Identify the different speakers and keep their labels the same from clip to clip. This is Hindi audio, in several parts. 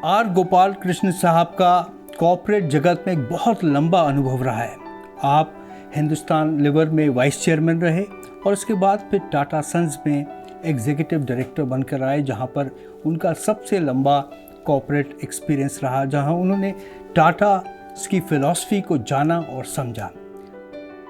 Speaker 1: आर गोपाल कृष्ण साहब का कॉर्पोरेट जगत में एक बहुत लंबा अनुभव रहा है। आप हिंदुस्तान लीवर में वाइस चेयरमैन रहे और उसके बाद फिर टाटा सन्स में एग्जीक्यूटिव डायरेक्टर बनकर आए, जहां पर उनका सबसे लंबा कॉर्पोरेट एक्सपीरियंस रहा, जहां उन्होंने टाटा की फ़िलॉसफी को जाना और समझा।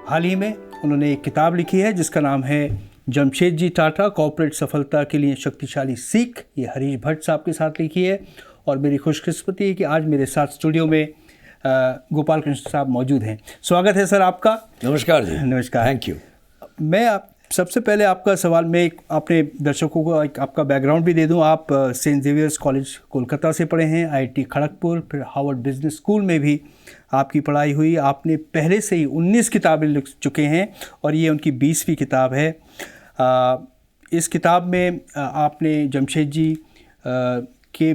Speaker 1: हाल ही में उन्होंने एक किताब लिखी है जिसका नाम है जमशेदजी टाटा, कॉर्पोरेट सफलता के लिए शक्तिशाली सीख। ये हरीश भट्ट साहब के साथ लिखी है और मेरी खुशकिस्मती है कि आज मेरे साथ स्टूडियो में गोपाल कृष्ण साहब मौजूद हैं। स्वागत है सर आपका।
Speaker 2: नमस्कार जी।
Speaker 1: नमस्कार,
Speaker 2: थैंक यू।
Speaker 1: मैं सबसे पहले आपका सवाल, मैं अपने दर्शकों को आपका बैकग्राउंड भी दे दूं। आप सेंट जेवियर्स कॉलेज कोलकाता से पढ़े हैं, आईआईटी खड़गपुर, फिर हार्वर्ड बिजनेस स्कूल में भी आपकी पढ़ाई हुई। आपने पहले से ही 19 किताबें लिख चुके हैं और ये उनकी 20वीं किताब है। इस किताब में आपने जमशेदजी के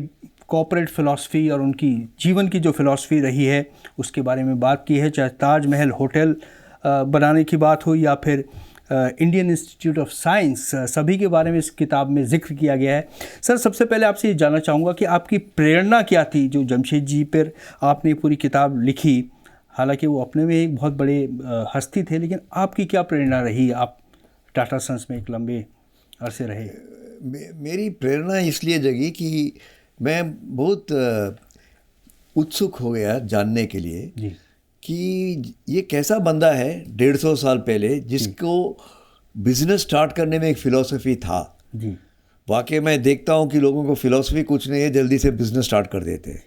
Speaker 1: कॉर्पोरेट फ़िलॉसफी और उनकी जीवन की जो फ़िलॉसफी रही है उसके बारे में बात की है, चाहे ताजमहल होटल बनाने की बात हो या फिर इंडियन इंस्टीट्यूट ऑफ साइंस, सभी के बारे में इस किताब में जिक्र किया गया है। सर, सबसे पहले आपसे ये जानना चाहूँगा कि आपकी प्रेरणा क्या थी जो जमशेदजी पर आपने पूरी किताब लिखी। हालांकि वो अपने में एक बहुत बड़े हस्ती थे, लेकिन आपकी क्या प्रेरणा रही? आप टाटा सन्स में एक लंबे अरसे रहे।
Speaker 2: मेरी प्रेरणा इसलिए जगी कि मैं बहुत उत्सुक हो गया जानने के लिए
Speaker 1: जी।
Speaker 2: कि ये कैसा बंदा है 150 साल पहले जिसको बिजनेस स्टार्ट करने में एक फ़िलॉसफी था।
Speaker 1: जी।
Speaker 2: वाकई मैं देखता हूँ कि लोगों को फ़िलॉसफी कुछ नहीं है, जल्दी से बिजनेस स्टार्ट कर देते हैं,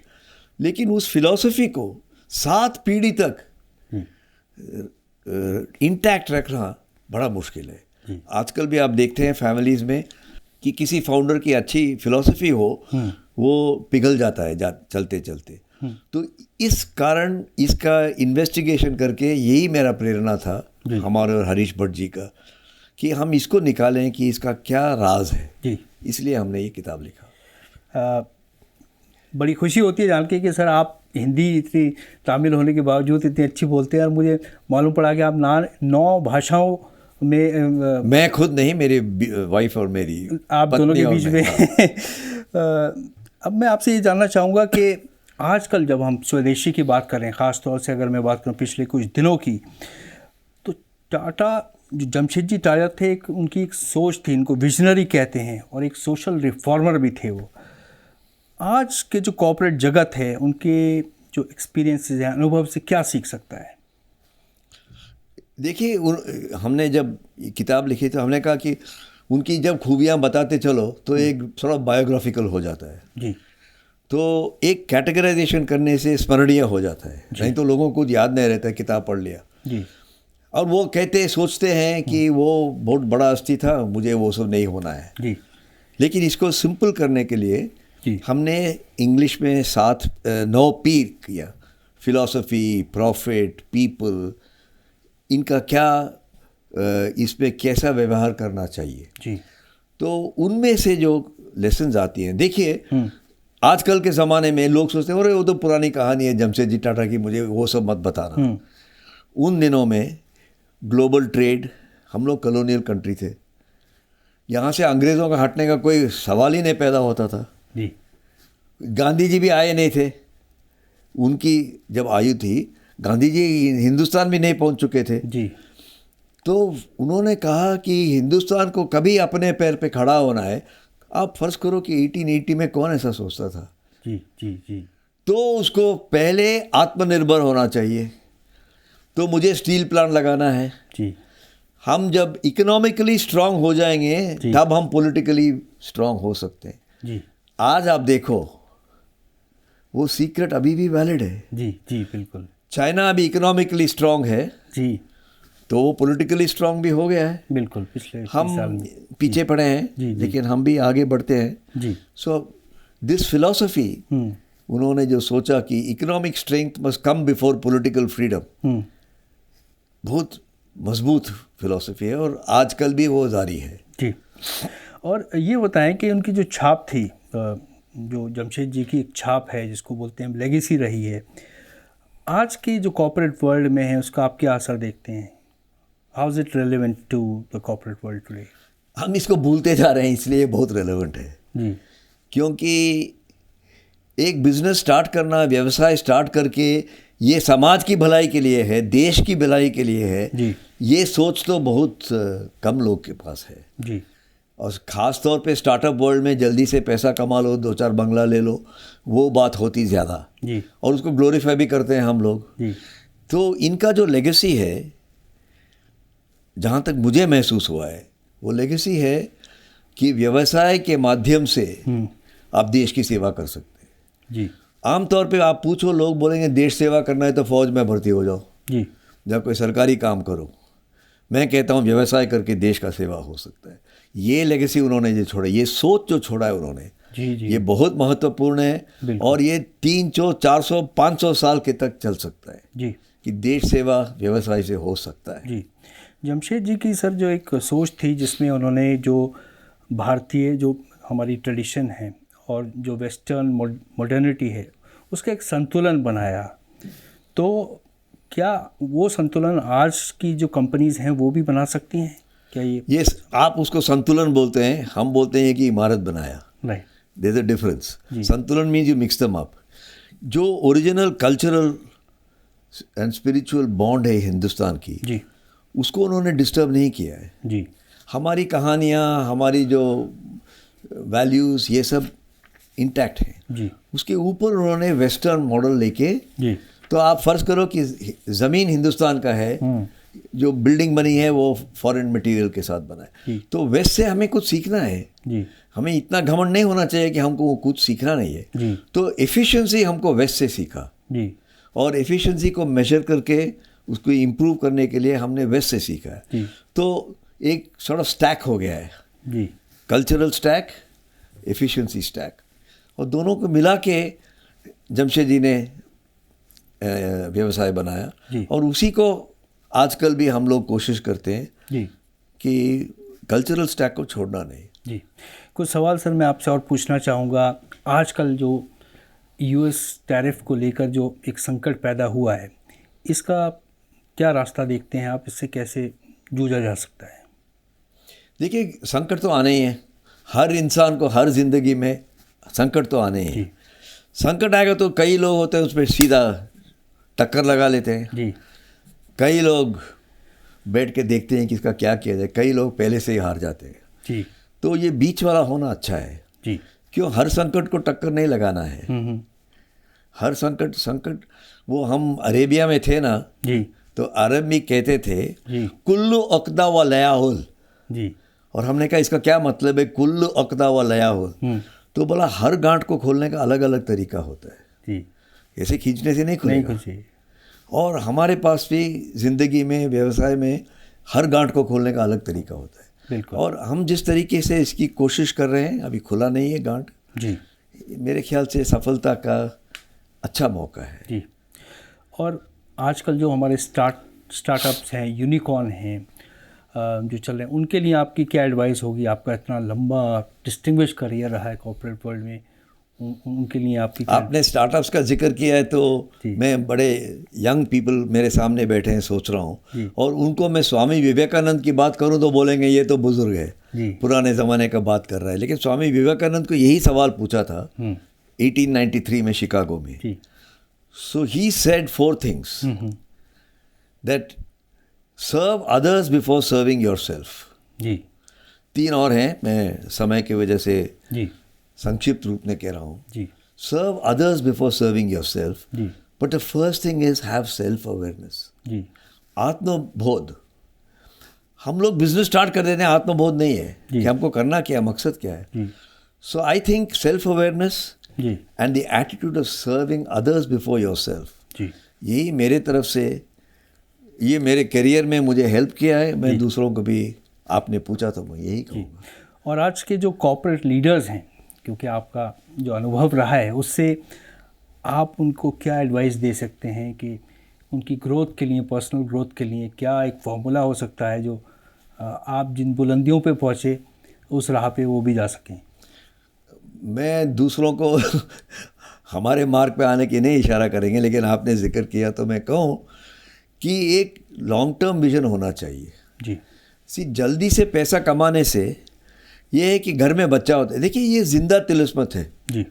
Speaker 2: लेकिन उस फ़िलॉसफी को 7 पीढ़ी तक इंटैक्ट रखना बड़ा मुश्किल है। आजकल भी आप देखते हैं फैमिलीज़ में कि किसी फाउंडर की अच्छी फ़िलॉसफी हो वो पिघल जाता है चलते चलते। तो इस कारण इसका इन्वेस्टिगेशन करके यही मेरा प्रेरणा था हमारे और हरीश भट्ट जी का, कि हम इसको निकालें कि इसका क्या राज है जी। इसलिए हमने ये किताब लिखा।
Speaker 1: बड़ी खुशी होती है जान के कि सर आप हिंदी इतनी तामिल होने के बावजूद इतनी अच्छी बोलते हैं, और मुझे मालूम पड़ा कि आप 9 भाषाओं में
Speaker 2: मैं खुद नहीं, मेरी वाइफ और मेरी,
Speaker 1: आप दोनों के बीच में अब मैं आपसे ये जानना चाहूँगा कि आजकल जब हम स्वदेशी की बात करें, ख़ास तौर से अगर मैं बात करूं पिछले कुछ दिनों की, तो टाटा जो जमशेदजी टाटा थे, उनकी एक सोच थी, इनको विजनरी कहते हैं, और एक सोशल रिफॉर्मर भी थे वो। आज के जो कॉर्पोरेट जगत है, उनके जो एक्सपीरियंसेस हैं, अनुभव से क्या सीख सकता है?
Speaker 2: देखिए, हमने जब किताब लिखी तो हमने कहा कि उनकी जब खूबियाँ बताते चलो तो एक थोड़ा बायोग्राफिकल हो जाता है जी। तो एक कैटेगराइजेशन करने से स्मरणीय हो जाता है, नहीं तो लोगों को याद नहीं रहता, किताब पढ़ लिया जी। और वो सोचते हैं कि वो बहुत बड़ा हस्ती था, मुझे वो सब नहीं होना है जी। लेकिन इसको सिंपल करने के लिए जी। हमने इंग्लिश में 9 पी किया, फिलॉसफी, प्रॉफिट, पीपल, इनका क्या इसमें कैसा व्यवहार करना चाहिए जी। तो उनमें से जो लेसन्स आती हैं, देखिए आजकल के ज़माने में लोग सोचते हैं अरे वो तो पुरानी कहानी है जमशेदजी टाटा की, मुझे वो सब मत बताना। उन दिनों में ग्लोबल ट्रेड, हम लोग कॉलोनियल कंट्री थे, यहाँ से अंग्रेज़ों का हटने का कोई सवाल ही नहीं पैदा होता था जी। गांधी जी भी आए नहीं थे, उनकी जब आयु थी, गांधी जी हिंदुस्तान भी नहीं पहुँच चुके थे जी। तो उन्होंने कहा कि हिंदुस्तान को कभी अपने पैर पे खड़ा होना है। आप फर्ज करो कि 1880 में कौन ऐसा सोचता था जी जी जी। तो उसको पहले आत्मनिर्भर होना चाहिए, तो मुझे स्टील प्लांट लगाना है जी। हम जब इकोनॉमिकली स्ट्रांग हो जाएंगे तब हम पॉलिटिकली स्ट्रांग हो सकते हैं जी। आज आप देखो वो सीक्रेट अभी भी वैलिड है जी जी। बिल्कुल, चाइना अभी इकोनॉमिकली स्ट्रांग है जी, तो वो पॉलिटिकली स्ट्रांग भी हो गया है। बिल्कुल, पिछले हम पीछे पड़े हैं जी, लेकिन हम भी आगे बढ़ते हैं जी। सो दिस फिलॉसफी, उन्होंने जो सोचा कि economic strength must come before political freedom, बहुत मजबूत फिलॉसफी है और आजकल भी वो जारी है जी।
Speaker 1: और ये बताएं कि उनकी जो छाप थी, जो जमशेदजी की एक छाप है जिसको बोलते हैं लेगेसी रही है, आज की जो कॉर्पोरेट वर्ल्ड में है उसका आप क्या असर देखते हैं? How is it relevant to the corporate world today?
Speaker 2: हम इसको भूलते जा रहे हैं, इसलिए बहुत रेलेवेंट है जी। क्योंकि एक बिजनेस स्टार्ट करना, व्यवसाय स्टार्ट करके ये समाज की भलाई के लिए है, देश की भलाई के लिए है
Speaker 1: जी।
Speaker 2: ये सोच तो बहुत कम लोग के पास है
Speaker 1: जी।
Speaker 2: और ख़ास तौर पे स्टार्टअप वर्ल्ड में जल्दी से पैसा कमा लो, 2-4 बंगला ले लो, वो बात होती ज़्यादा
Speaker 1: जी।
Speaker 2: और उसको ग्लोरीफाई भी करते हैं हम लोग
Speaker 1: जी।
Speaker 2: तो इनका जो लेगेसी है, जहाँ तक मुझे महसूस हुआ है, वो लेगेसी है कि व्यवसाय के माध्यम से आप देश की सेवा कर सकते हैं।
Speaker 1: जी।
Speaker 2: आमतौर पे आप पूछो, लोग बोलेंगे देश सेवा करना है तो फौज में भर्ती हो जाओ
Speaker 1: जी।
Speaker 2: या कोई सरकारी काम करो। मैं कहता हूँ व्यवसाय करके देश का सेवा हो सकता है। ये लेगेसी उन्होंने जो छोड़ा, ये सोच जो छोड़ा है उन्होंने,
Speaker 1: जी। जी।
Speaker 2: ये बहुत महत्वपूर्ण है और ये 300, 400, 500 साल के तक चल सकता है
Speaker 1: जी
Speaker 2: कि देश सेवा व्यवसाय से हो सकता है।
Speaker 1: जी। जमशेद जी की सर जो एक सोच थी जिसमें उन्होंने जो भारतीय जो हमारी ट्रेडिशन है और जो वेस्टर्न मॉडर्निटी है उसका एक संतुलन बनाया, तो क्या वो संतुलन आज की जो कंपनीज हैं वो भी बना सकती हैं क्या? ये
Speaker 2: आप उसको संतुलन बोलते हैं, हम बोलते हैं कि इमारत बनाया।
Speaker 1: Right.
Speaker 2: There is a difference. संतुलन means you mix them up. जो original cultural and spiritual bond है हिंदुस्तान की
Speaker 1: जी,
Speaker 2: उसको उन्होंने डिस्टर्ब नहीं किया है।
Speaker 1: जी।
Speaker 2: हमारी कहानियाँ, हमारी जो वैल्यूज़, ये सब इंटैक्ट हैं।
Speaker 1: जी।
Speaker 2: उसके ऊपर उन्होंने वेस्टर्न मॉडल लेके,
Speaker 1: जी।
Speaker 2: तो आप फ़र्ज़ करो कि ज़मीन हिंदुस्तान का है, जो बिल्डिंग बनी है वो फॉरेन मटेरियल के साथ बना है, तो वेस्ट से हमें कुछ सीखना है।
Speaker 1: जी।
Speaker 2: हमें इतना घमंड नहीं होना चाहिए कि हमको कुछ सीखना नहीं है।
Speaker 1: जी।
Speaker 2: तो एफिशिएंसी हमको वेस्ट से सीखा
Speaker 1: जी।
Speaker 2: और एफिशिएंसी को मेजर करके उसको इम्प्रूव करने के लिए हमने वेस्ट से सीखा है।
Speaker 1: जी।
Speaker 2: तो एक सॉर्ट ऑफ स्टैक हो गया है,
Speaker 1: जी।
Speaker 2: कल्चरल स्टैक, एफिशिएंसी स्टैक, और दोनों को मिला के जमशेद जी ने व्यवसाय बनाया और उसी को आजकल भी हम लोग कोशिश करते हैं
Speaker 1: जी
Speaker 2: कि कल्चरल स्टैक को छोड़ना नहीं।
Speaker 1: जी। कुछ सवाल सर मैं आपसे और पूछना चाहूँगा। आजकल जो यूएस टैरिफ को लेकर जो एक संकट पैदा हुआ है, इसका क्या रास्ता देखते हैं आप? इससे कैसे जूझा जा सकता है?
Speaker 2: देखिए, संकट तो आने ही है, हर इंसान को हर ज़िंदगी में संकट तो आने ही है। संकट आएगा तो कई लोग होते हैं उस पर सीधा टक्कर लगा लेते हैं
Speaker 1: जी।
Speaker 2: कई लोग बैठ के देखते हैं कि इसका क्या किया जाए, कई लोग पहले से ही हार जाते हैं
Speaker 1: जी।
Speaker 2: तो ये बीच वाला होना अच्छा है
Speaker 1: जी।
Speaker 2: क्यों? हर संकट को टक्कर नहीं लगाना है। हर संकट वो हम अरेबिया में थे ना
Speaker 1: जी,
Speaker 2: तो अरब में कहते थे
Speaker 1: जी,
Speaker 2: कुल्लु अक़दा व लयाहुल,
Speaker 1: जी,
Speaker 2: और हमने कहा इसका क्या मतलब है कुल्लु अक़दा व लयाहुल? तो बोला हर गांठ को खोलने का अलग अलग तरीका होता है
Speaker 1: जी,
Speaker 2: ऐसे खींचने से नहीं खुलेगा।
Speaker 1: चाहिए।
Speaker 2: और हमारे पास भी ज़िंदगी में, व्यवसाय में हर गांठ को खोलने का अलग तरीका होता है।
Speaker 1: बिल्कुल।
Speaker 2: और हम जिस तरीके से इसकी कोशिश कर रहे हैं, अभी खुला नहीं है गांठ,
Speaker 1: जी,
Speaker 2: मेरे ख्याल से सफलता का अच्छा मौका है।
Speaker 1: जी। और आजकल जो हमारे स्टार्टअप्स हैं, यूनिकॉर्न हैं जो चल रहे हैं, उनके लिए आपकी क्या एडवाइस होगी? आपका इतना लंबा डिस्टिंग्विश करियर रहा है कॉर्पोरेट वर्ल्ड में, उनके लिए आपकी क्या?
Speaker 2: आपने स्टार्टअप्स का जिक्र किया है तो मैं बड़े यंग पीपल मेरे सामने बैठे हैं, सोच रहा हूँ, और उनको मैं स्वामी विवेकानंद की बात करूँ तो बोलेंगे ये तो बुजुर्ग है, पुराने ज़माने का बात कर रहा है। लेकिन स्वामी विवेकानंद को यही सवाल पूछा था 1893 में शिकागो में। So he said 4 things that serve others before serving yourself.
Speaker 1: जी।
Speaker 2: 3 और हैं, मैं समय की वजह से
Speaker 1: जी
Speaker 2: संक्षिप्त रूप में कह रहा हूँ।
Speaker 1: जी।
Speaker 2: Serve others before serving yourself,
Speaker 1: जी।
Speaker 2: But the first thing is have self awareness.
Speaker 1: जी।
Speaker 2: आत्मबोध। हम लोग बिजनेस स्टार्ट कर देते हैं, आत्मबोध नहीं है कि हमको करना क्या है, मकसद क्या है। So I think self awareness and the attitude of serving others before yourself, यही मेरे तरफ से, ये मेरे करियर में मुझे हेल्प किया है। मैं दूसरों को भी, आपने पूछा तो मैं यही कहूँगा।
Speaker 1: और आज के जो कॉर्पोरेट लीडर्स हैं, क्योंकि आपका जो अनुभव रहा है उससे आप उनको क्या एडवाइस दे सकते हैं कि उनकी ग्रोथ के लिए, पर्सनल ग्रोथ के लिए क्या एक फॉर्मूला हो सकता है जो आप जिन बुलंदियों पे पहुँचे उस राह पे वो भी जा सकें?
Speaker 2: मैं दूसरों को हमारे मार्ग पे आने की नहीं इशारा करेंगे, लेकिन आपने जिक्र किया तो मैं कहूँ कि एक लॉन्ग टर्म विजन होना चाहिए। जी, जल्दी से पैसा कमाने से ये है कि घर में बच्चा होता है। देखिए, ये जिंदा तिलिस्मत है
Speaker 1: जी।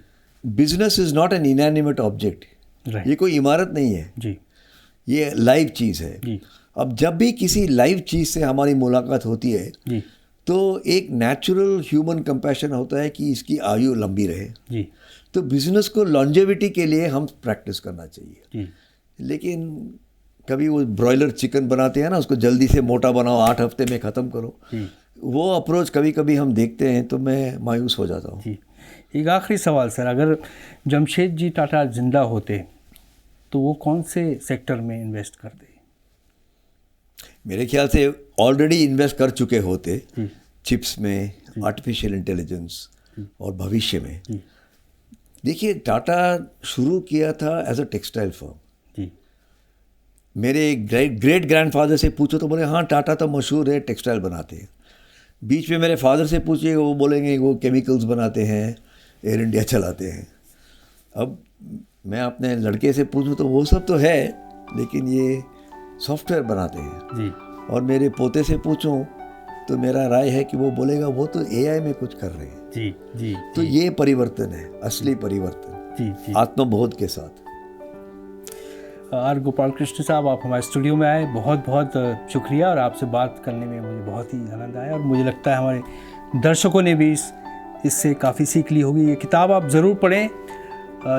Speaker 2: Business is not an inanimate object,
Speaker 1: right
Speaker 2: ये कोई इमारत नहीं है,
Speaker 1: जी
Speaker 2: ये लाइव चीज़ है।
Speaker 1: जी
Speaker 2: अब जब भी किसी लाइव चीज़ से हमारी मुलाकात होती है
Speaker 1: जी
Speaker 2: तो एक नेचुरल ह्यूमन कंपैशन होता है कि इसकी आयु लंबी रहे।
Speaker 1: जी
Speaker 2: तो बिजनेस को लॉन्जेविटी के लिए हम प्रैक्टिस करना चाहिए।
Speaker 1: जी
Speaker 2: लेकिन कभी वो ब्रॉयलर चिकन बनाते हैं ना, उसको जल्दी से मोटा बनाओ, 8 हफ्ते में ख़त्म करो,
Speaker 1: जी
Speaker 2: वो अप्रोच कभी कभी हम देखते हैं तो मैं मायूस हो जाता हूँ।
Speaker 1: जी। एक आखिरी सवाल सर, अगर जमशेदजी टाटा जिंदा होते तो वो कौन से सेक्टर में इन्वेस्ट करते?
Speaker 2: मेरे ख्याल से ऑलरेडी इन्वेस्ट कर चुके होते
Speaker 1: जी
Speaker 2: चिप्स में, आर्टिफिशियल इंटेलिजेंस और भविष्य में।
Speaker 1: जी
Speaker 2: देखिए, टाटा शुरू किया था एज अ टेक्सटाइल फर्म।
Speaker 1: जी
Speaker 2: मेरे ग्रेट ग्रैंडफादर से पूछो तो बोले हाँ टाटा तो मशहूर है, टेक्सटाइल बनाते हैं। बीच में मेरे फादर से पूछिए, वो बोलेंगे वो केमिकल्स बनाते हैं, एयर इंडिया चलाते हैं। अब मैं अपने लड़के से पूछूं तो वो सब तो है, लेकिन ये सॉफ्टवेयर बनाते हैं।
Speaker 1: जी
Speaker 2: और मेरे पोते से पूछूं तो मेरा राय है कि वो बोलेगा वो तो एआई में कुछ कर रहे हैं।
Speaker 1: जी जी
Speaker 2: तो ये परिवर्तन है, असली परिवर्तन,
Speaker 1: जी जी।
Speaker 2: आत्मबोध के साथ।
Speaker 1: आर गोपाल कृष्ण साहब, आप हमारे स्टूडियो में आए, बहुत बहुत शुक्रिया, और आपसे बात करने में मुझे बहुत ही आनंद आया, और मुझे लगता है हमारे दर्शकों ने भी इससे काफ़ी सीख ली होगी। ये किताब आप ज़रूर पढ़ें,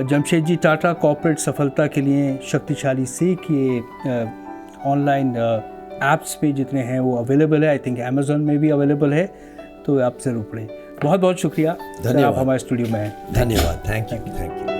Speaker 1: जमशेदजी टाटा कॉर्पोरेट सफलता के लिए शक्तिशाली सीख। ये ऑनलाइन ऐप्स पे जितने हैं वो अवेलेबल है, आई थिंक अमेज़ॉन में भी अवेलेबल है, तो आप ज़रूर पढ़ें। बहुत बहुत शुक्रिया,
Speaker 2: धन्यवाद।
Speaker 1: आप हमारे स्टूडियो में आए।
Speaker 2: धन्यवाद, थैंक यू।